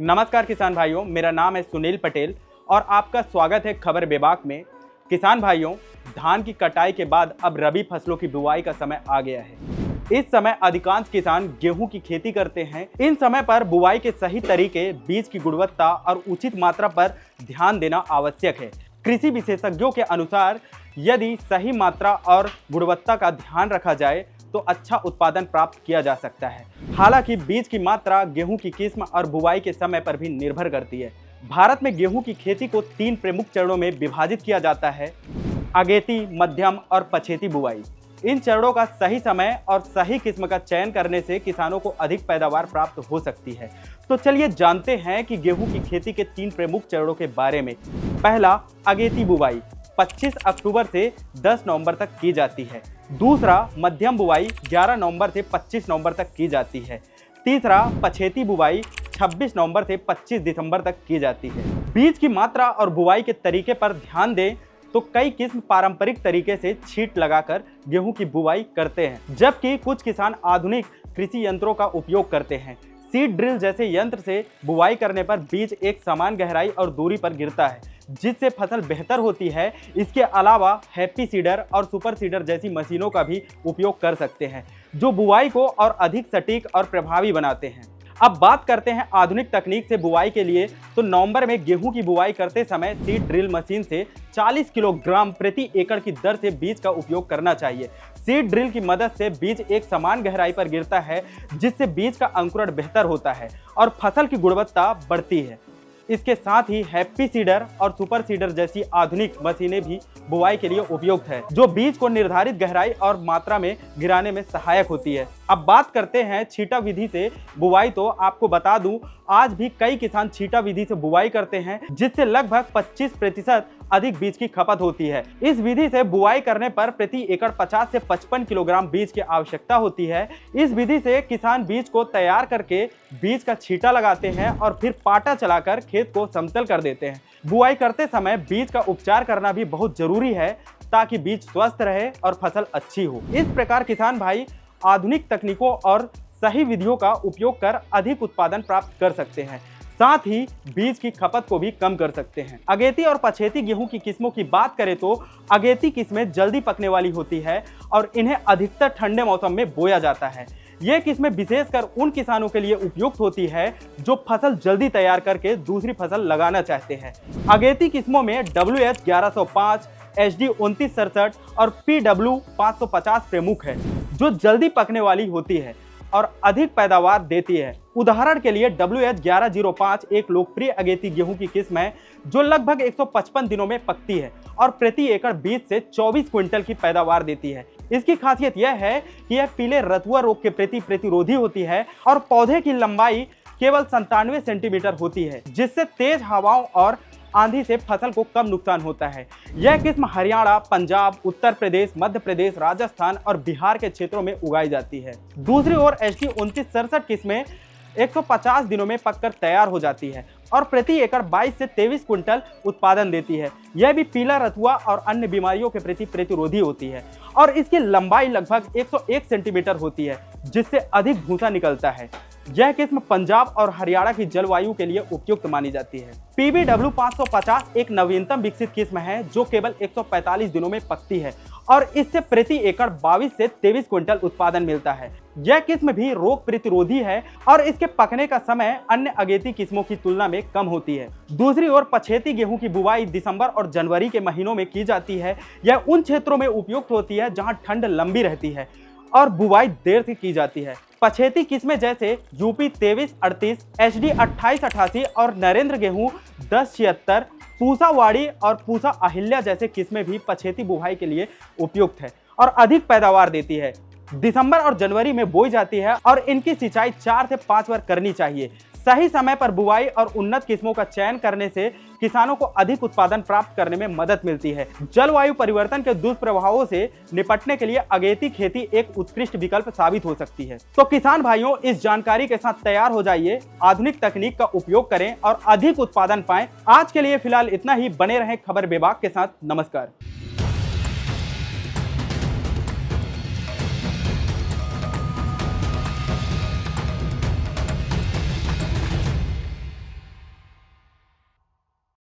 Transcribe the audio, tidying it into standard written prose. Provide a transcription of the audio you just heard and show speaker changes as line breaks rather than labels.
नमस्कार किसान भाइयों, मेरा नाम है सुनील पटेल और आपका स्वागत है खबर विभाग में। किसान भाइयों, धान की कटाई के बाद अब रबी फसलों की बुआई का समय आ गया है। इस समय अधिकांश किसान गेहूं की खेती करते हैं। इन समय पर बुआई के सही तरीके, बीज की गुणवत्ता और उचित मात्रा पर ध्यान देना आवश्यक है। कृषि विशेषज्ञों के अनुसार यदि सही मात्रा और गुणवत्ता का ध्यान रखा जाए तो अच्छा उत्पादन प्राप्त किया जा सकता है। हालांकि बीज की मात्रा गेहूं की किस्म और बुवाई के समय पर भी निर्भर करती है। भारत में गेहूं की खेती को 3 प्रमुख चरणों में विभाजित किया जाता है: अगेती, मध्यम और पछेती बुवाई। इन चरणों का सही समय और सही किस्म का चयन करने से किसानों को अधिक पैदावार प्राप्त हो सकती है। तो चलिए जानते हैं कि गेहूं की खेती के 3 प्रमुख चरणों के बारे में। पहला, अगेती बुवाई 25 अक्टूबर से 10 नवंबर तक की जाती है। दूसरा, मध्यम बुवाई 11 नवंबर से 25 नवंबर तक की जाती है। तीसरा, पछेती बुवाई 26 नवंबर से 25 दिसंबर तक की जाती है। बीज की मात्रा और बुवाई के तरीके पर ध्यान दें तो कई किस्म पारंपरिक तरीके से छींट लगाकर गेहूं की बुवाई करते हैं, जबकि कुछ किसान आधुनिक कृषि यंत्रों का उपयोग करते हैं। सीड ड्रिल जैसे यंत्र से बुवाई करने पर बीज एक समान गहराई और दूरी पर गिरता है, जिससे फसल बेहतर होती है। इसके अलावा हैप्पी सीडर और सुपर सीडर जैसी मशीनों का भी उपयोग कर सकते हैं, जो बुवाई को और अधिक सटीक और प्रभावी बनाते हैं। अब बात करते हैं आधुनिक तकनीक से बुवाई के लिए। तो नवंबर में गेहूं की बुवाई करते समय सीड ड्रिल मशीन से 40 किलोग्राम प्रति एकड़ की दर से बीज का उपयोग करना चाहिए। सीड ड्रिल की मदद से बीज एक समान गहराई पर गिरता है, जिससे बीज का अंकुरण बेहतर होता है और फसल की गुणवत्ता बढ़ती है। इसके साथ ही हैप्पी सीडर और सुपर सीडर जैसी आधुनिक मशीनें भी बुवाई के लिए उपयुक्त है, जो बीज को निर्धारित गहराई और मात्रा में गिराने में सहायक होती है। अब बात करते हैं छींटा विधि से बुवाई। तो आपको बता दूं, आज भी कई किसान छींटा विधि से बुवाई करते हैं, जिससे लगभग 25% अधिक बीज की खपत होती है। इस विधि से बुआई करने पर प्रति एकड़ 50 से 55 किलोग्राम बीज की आवश्यकता होती है। इस विधि से किसान बीज को तैयार करके बीज का छींटा लगाते हैं और फिर पाटा चलाकर खेत को समतल कर देते हैं। बुआई करते समय बीज का उपचार करना भी बहुत जरूरी है, ताकि बीज स्वस्थ रहे और फसल अच्छी हो। इस प्रकार किसान भाई आधुनिक तकनीकों और सही विधियों का उपयोग कर अधिक उत्पादन प्राप्त कर सकते हैं, साथ ही बीज की खपत को भी कम कर सकते हैं। अगेती और पछेती गेहूं की किस्मों की बात करें तो अगेती किस्में जल्दी पकने वाली होती है और इन्हें अधिकतर ठंडे मौसम में बोया जाता है। ये किस्में विशेषकर उन किसानों के लिए उपयुक्त होती है जो फसल जल्दी तैयार करके दूसरी फसल लगाना चाहते हैं। अगेती किस्मों में WH 1105, HD 2967 और PW 550 प्रमुख है, जो जल्दी पकने वाली होती है और अधिक पैदावार देती है। उदाहरण के लिए WH 1105 एक लोकप्रिय अगेती गेहूं की किस्म है, जो लगभग 155 दिनों में पकती है और प्रति एकड़ 20 से 24 क्विंटल की पैदावार देती है। इसकी खासियत यह है कि यह पीले रतुआ रोग के प्रति प्रतिरोधी होती है और पौधे की लंबाई केवल 97 सेंटीमीटर होती है, जिससे तेज हवाओं और आंधी से फसल को कम नुकसान होता है। यह किस्म हरियाणा, पंजाब, उत्तर प्रदेश, मध्य प्रदेश, राजस्थान और बिहार के क्षेत्रों में उगाई जाती है। दूसरी ओर HD 2967 किस्में 150 दिनों में पककर तैयार हो जाती है और प्रति एकड़ 22 से 23 क्विंटल उत्पादन देती है। यह भी पीला रतुआ और अन्य बीमारियों के प्रति प्रतिरोधी होती है और इसकी लंबाई लगभग 101 सेंटीमीटर होती है, जिससे अधिक भूसा निकलता है। यह किस्म पंजाब और हरियाणा की जलवायु के लिए उपयुक्त मानी जाती है। PBW 550 एक नवीनतम विकसित किस्म है, जो केवल 145 दिनों में पकती है और इससे प्रति एकड़ 22 से 23 क्विंटल उत्पादन मिलता है। यह किस्म भी रोग प्रतिरोधी है और इसके पकने का समय अन्य अगेती किस्मों की तुलना में कम होती है। दूसरी ओर पछेती गेहूं की बुवाई दिसंबर और जनवरी के महीनों में की जाती है। यह उन क्षेत्रों में उपयुक्त होती है जहां ठंड लंबी रहती है और बुवाई देर से की जाती है। पछेती किस्में जैसे UP 2338, HD 2888 और नरेंद्र गेहूं 1076, पूसा वाड़ी और पूसा अहिल्या जैसे किस्में भी पछेती बुवाई के लिए उपयुक्त है और अधिक पैदावार देती है। दिसंबर और जनवरी में बोई जाती है और इनकी सिंचाई 4 से 5 बार करनी चाहिए। सही समय पर बुवाई और उन्नत किस्मों का चयन करने से किसानों को अधिक उत्पादन प्राप्त करने में मदद मिलती है। जलवायु परिवर्तन के दुष्प्रभावों से निपटने के लिए अगेती खेती एक उत्कृष्ट विकल्प साबित हो सकती है। तो किसान भाइयों, इस जानकारी के साथ तैयार हो जाइए, आधुनिक तकनीक का उपयोग करें और अधिक उत्पादन पाएं। आज के लिए फिलहाल इतना ही। बने रहें खबर विभाग के साथ। नमस्कार।